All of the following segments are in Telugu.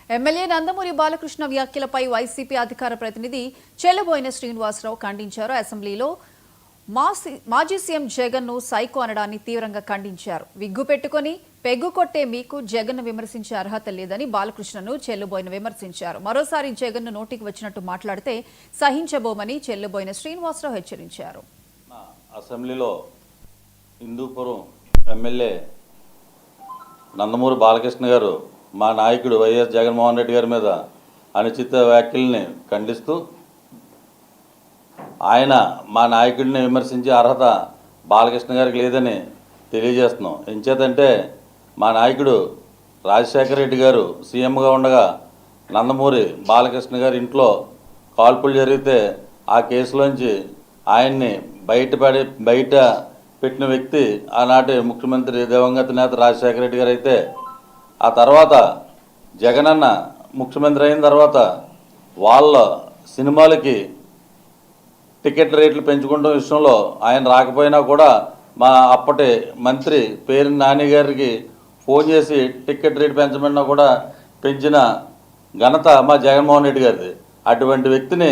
ఎమ్మెల్యే నందమూరి బాలకృష్ణ వ్యాఖ్యలపై వైసీపీ అధికార ప్రతినిధి చెల్లబోయిన శ్రీనివాసరావు ఖండించారు. అసెంబ్లీలో మాజీ సీఎం జగన్ ను సైకో అనడాన్ని తీవ్రంగా ఖండించారు. విగ్గు పెట్టుకుని పెగ్గు కొట్టే మీకు జగన్ ను విమర్శించే అర్హత లేదని బాలకృష్ణను చెల్లబోయిన విమర్శించారు. మరోసారి జగన్ ను నోటికి వచ్చినట్టు మాట్లాడితే సహించబోమని చెల్లబోయిన శ్రీనివాసరావు హెచ్చరించారు. అసెంబ్లీలో హిందూపురం ఎమ్మెల్యే నందమూరి బాలకృష్ణ గారు మా నాయకుడు వైఎస్ జగన్మోహన్ రెడ్డి గారి మీద అనుచిత వ్యాఖ్యల్ని ఖండిస్తూ ఆయన మా నాయకుడిని విమర్శించే అర్హత బాలకృష్ణ గారికి లేదని తెలియజేస్తున్నాం. ఎంచేతంటే మా నాయకుడు రాజశేఖర రెడ్డి గారు సీఎంగా ఉండగా నందమూరి బాలకృష్ణ గారి ఇంట్లో కాల్పులు జరిగితే ఆ కేసులోంచి ఆయన్ని బయట పెట్టిన వ్యక్తి ఆనాటి ముఖ్యమంత్రి దివంగత నేత రాజశేఖర రెడ్డి గారు అయితే ఆ తర్వాత జగనన్న ముఖ్యమంత్రి అయిన తర్వాత వాళ్ళ సినిమాలకి టికెట్ రేట్లు పెంచుకోవడం విషయంలో ఆయన రాకపోయినా కూడా మా అప్పటి మంత్రి పేరు నాని గారికి ఫోన్ చేసి టికెట్ రేటు పెంచమన్నా కూడా పెంచిన ఘనత మా జగన్మోహన్ రెడ్డి గారిది. అటువంటి వ్యక్తిని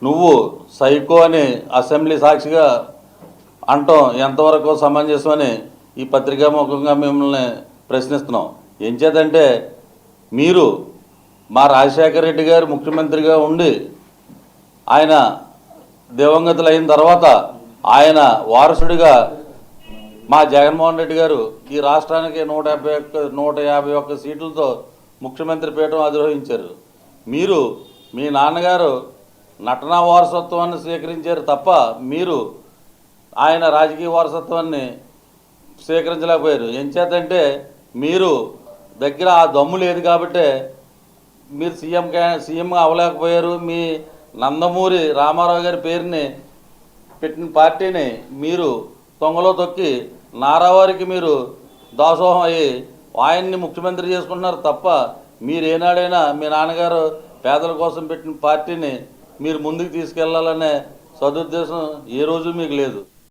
నువ్వు సైకో అని అసెంబ్లీ సాక్షిగా అంటాం ఎంతవరకు సమంజసమని ఈ పత్రికాముఖంగా మిమ్మల్ని ప్రశ్నిస్తున్నాం. ఏం చేద్దంటే మీరు మా రాజశేఖర రెడ్డి గారు ముఖ్యమంత్రిగా ఉండి ఆయన దివంగతులు అయిన తర్వాత ఆయన వారసుడిగా మా జగన్మోహన్ రెడ్డి గారు ఈ రాష్ట్రానికి 151 సీట్లతో ముఖ్యమంత్రి పీఠం అధిరోహించారు. మీరు మీ నాన్నగారు నటనా వారసత్వాన్ని స్వీకరించారు తప్ప మీరు ఆయన రాజకీయ వారసత్వాన్ని స్వీకరించలేకపోయారు. ఏం చేద్దంటే మీరు దగ్గర ఆ దమ్ము లేదు కాబట్టి మీరు సీఎంగా అవ్వలేకపోయారు. మీ నందమూరి రామారావు గారి పేరుని పెట్టిన పార్టీని మీరు తొంగలో తొక్కి నారావారికి మీరు దాసోహం అయ్యి ఆయన్ని ముఖ్యమంత్రి చేసుకుంటున్నారు తప్ప మీరు ఏనాడైనా మీ నాన్నగారు పేదల కోసం పెట్టిన పార్టీని మీరు ముందుకు తీసుకెళ్లాలనే సదుద్దేశం ఏ రోజు మీకు లేదు.